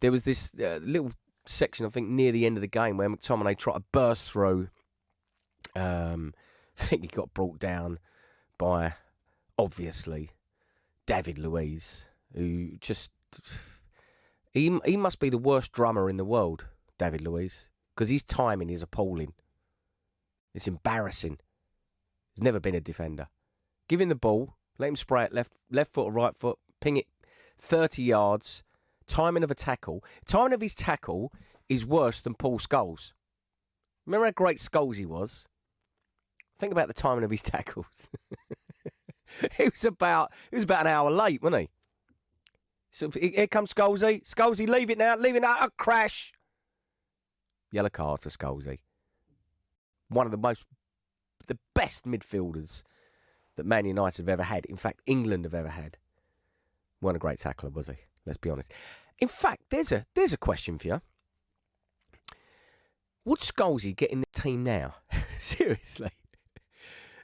There was this little section, I think, near the end of the game where McTominay tried to burst through. I think he got brought down by, obviously, David Luiz, who just... He must be the worst drummer in the world, David Luiz, because his timing is appalling. It's embarrassing. He's never been a defender. Give him the ball, let him spray it left foot or right foot, ping it 30 yards. Timing of a tackle. Timing of his tackle is worse than Paul Scholes. Remember how great Scholes he was? Think about the timing of his tackles. He was about an hour late, wasn't he? So here comes Scholesy. Scholesy, leave it now. Oh, crash. Yellow card for Scholesy. One of the best midfielders that Man United have ever had. In fact, England have ever had. Wasn't a great tackler, was he? Let's be honest. In fact, there's a question for you. Would Scholesy get in the team now? Seriously.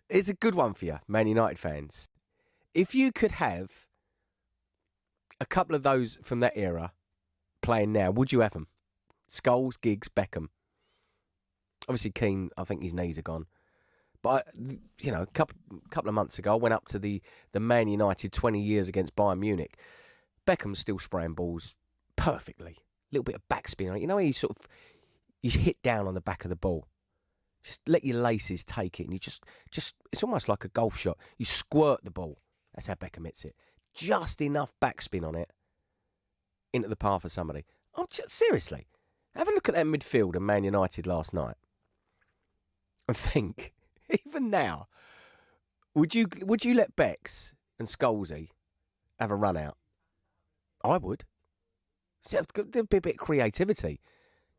It's a good one for you, Man United fans. If you could have a couple of those from that era playing now, would you have them? Scholes, Giggs, Beckham. Obviously, Keane, I think his knees are gone. But, a couple of months ago, I went up to the Man United 20 years against Bayern Munich. Beckham's still spraying balls perfectly. A little bit of backspin on it. You know, you hit down on the back of the ball. Just let your laces take it, and you just it's almost like a golf shot. You squirt the ball. That's how Beckham hits it. Just enough backspin on it into the path of somebody. Seriously, have a look at that midfield of Man United last night and think, even now, would you let Becks and Scholesy have a run out? I would. See, there'd be a bit of creativity.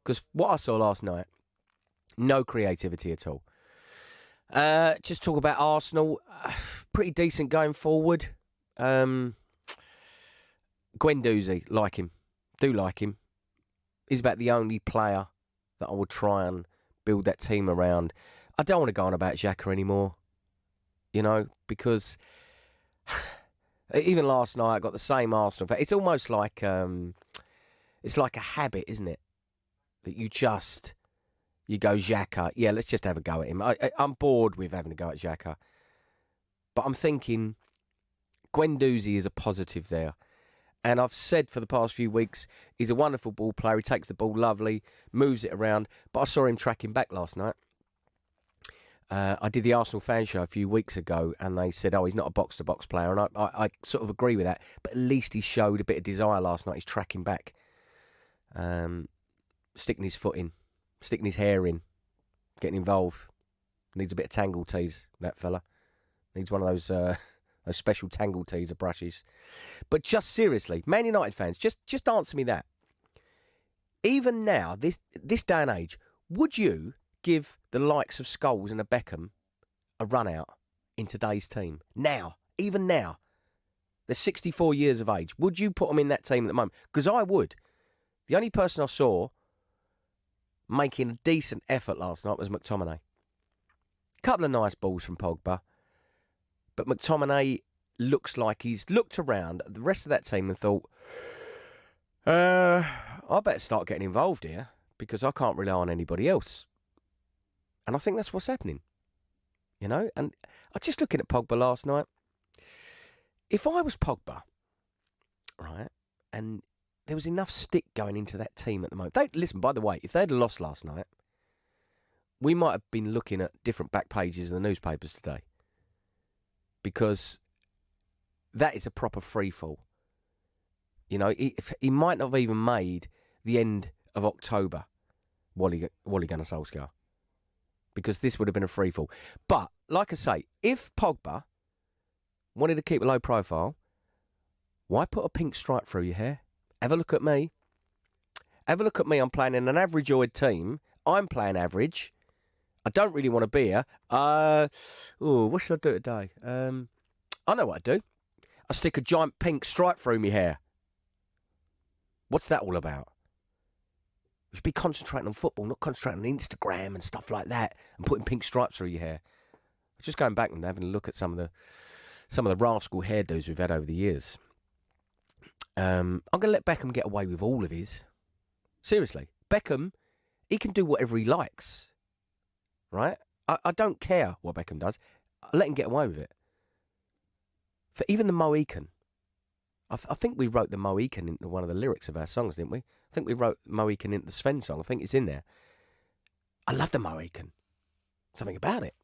Because what I saw last night, no creativity at all. Just talk about Arsenal. Pretty decent going forward. Guendouzi, like him. Do like him. He's about the only player that I would try and build that team around. I don't want to go on about Xhaka anymore. Because even last night I got the same Arsenal. It's almost like it's like a habit, isn't it? That you go Xhaka. Yeah, let's just have a go at him. I'm bored with having a go at Xhaka. But I'm thinking Guendouzi is a positive there. And I've said for the past few weeks, he's a wonderful ball player. He takes the ball lovely, moves it around. But I saw him tracking back last night. I did the Arsenal fan show a few weeks ago, and they said, he's not a box-to-box player. And I sort of agree with that. But at least he showed a bit of desire last night. He's tracking back. Sticking his foot in. Sticking his hair in. Getting involved. Needs a bit of tangle tease, that fella. Needs one of those special tangle teaser brushes. But just seriously, Man United fans, just answer me that. Even now, this day and age, would you give the likes of Scholes and a Beckham a run out in today's team? Now, even now. They're 64 years of age. Would you put them in that team at the moment? Because I would. The only person I saw making a decent effort last night was McTominay. A couple of nice balls from Pogba. But McTominay looks like he's looked around at the rest of that team and thought, I better start getting involved here because I can't rely on anybody else. And I think that's what's happening. And I was just looking at Pogba last night. If I was Pogba, right, and there was enough stick going into that team at the moment. Listen, by the way, if they'd lost last night, we might have been looking at different back pages in the newspapers today. Because that is a proper free fall. He might not have even made the end of October, Wally Gunnar Solskjaer. Because this would have been a free fall. But, like I say, if Pogba wanted to keep a low profile, why put a pink stripe through your hair? Have a look at me. Have a look at me. I'm playing in an average-oid team. I'm playing average. I don't really want to be here. What should I do today? I know what I do. I stick a giant pink stripe through my hair. What's that all about? You should be concentrating on football, not concentrating on Instagram and stuff like that, and putting pink stripes through your hair. Just going back and having a look at some of the rascal hairdos we've had over the years. I'm going to let Beckham get away with all of his. Seriously. Beckham, he can do whatever he likes. Right? I don't care what Beckham does. I let him get away with it. For even the Mohican. I think we wrote the Mohican into one of the lyrics of our songs, didn't we? I think we wrote Mohican into the Sven song. I think it's in there. I love the Mohican. Something about it.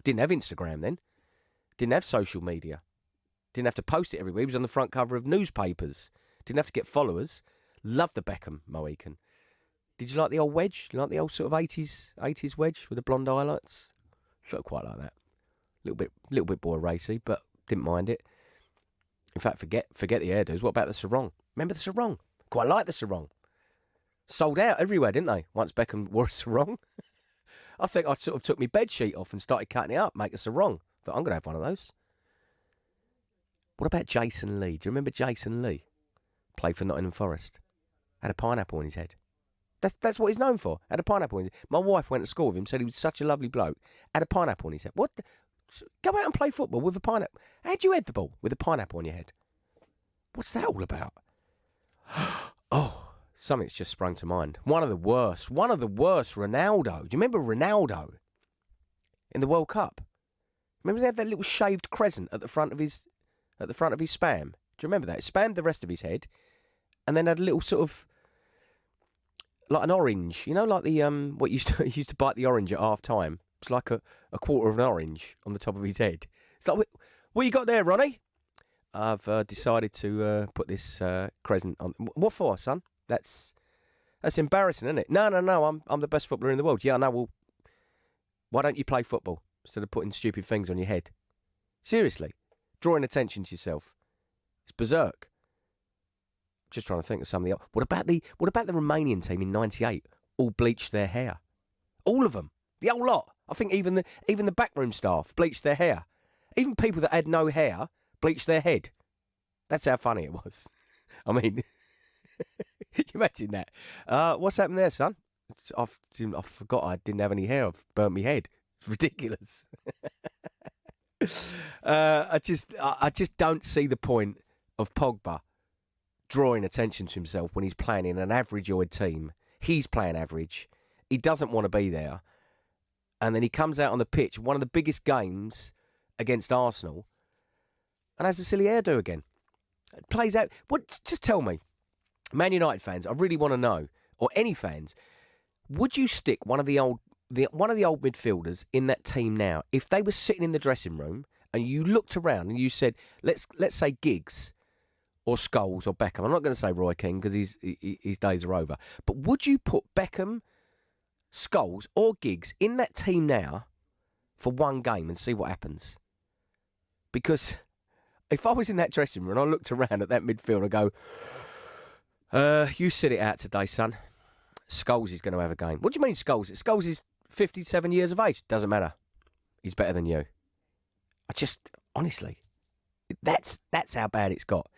Didn't have Instagram then. Didn't have social media. Didn't have to post it everywhere. He was on the front cover of newspapers. Didn't have to get followers. Loved the Beckham Mohican. Did you like the old wedge? You like the old sort of 80s wedge with the blonde highlights? Sort of quite like that. Little bit boy racy, but didn't mind it. In fact, forget the hairdos. What about the sarong? Remember the sarong? Quite like the sarong. Sold out everywhere, didn't they? Once Beckham wore a sarong. I think I sort of took my bed sheet off and started cutting it up, make a sarong. Thought, I'm going to have one of those. What about Jason Lee? Do you remember Jason Lee? Played for Nottingham Forest. Had a pineapple on his head. That's what he's known for. Had a pineapple on his head. My wife went to school with him, said he was such a lovely bloke. Had a pineapple on his head. What? Go out and play football with a pineapple. How'd you head the ball with a pineapple on your head? What's that all about? Oh, something's just sprung to mind. One of the worst, Ronaldo. Do you remember Ronaldo in the World Cup? Remember they had that little shaved crescent at the front of his spam? Do you remember that? It spammed the rest of his head, and then had a little sort of like an orange, you know, like the what used to bite the orange at half time. It's like a quarter of an orange on the top of his head. It's like, what you got there, Ronnie? I've decided to put this crescent on. What for, son? That's embarrassing, isn't it? No. I'm the best footballer in the world. Yeah, I know. Well, why don't you play football instead of putting stupid things on your head? Seriously, drawing attention to yourself. It's berserk. Just trying to think of some of the. What about the Romanian team in '98? All bleached their hair. All of them. The whole lot. I think even the backroom staff bleached their hair. Even people that had no hair bleached their head. That's how funny it was. I mean, can you imagine that? What's happened there, son? I forgot I didn't have any hair. I've burnt my head. It's ridiculous. I just don't see the point of Pogba drawing attention to himself when he's playing in an average-eyed team. He's playing average. He doesn't want to be there. And then he comes out on the pitch, one of the biggest games against Arsenal, and has a silly hairdo again. It plays out. What? Just tell me, Man United fans, I really want to know, or any fans, would you stick one of the old midfielders in that team now if they were sitting in the dressing room and you looked around and you said, let's say Giggs or Scholes or Beckham. I'm not going to say Roy Keane because his days are over. But would you put Beckham, Scholes or Giggs in that team now for one game and see what happens? Because if I was in that dressing room and I looked around at that midfield and go, you sit it out today, son. Scholes is going to have a game. What do you mean Scholes? Scholes is 57 years of age. Doesn't matter. He's better than you. Honestly, that's how bad it's got.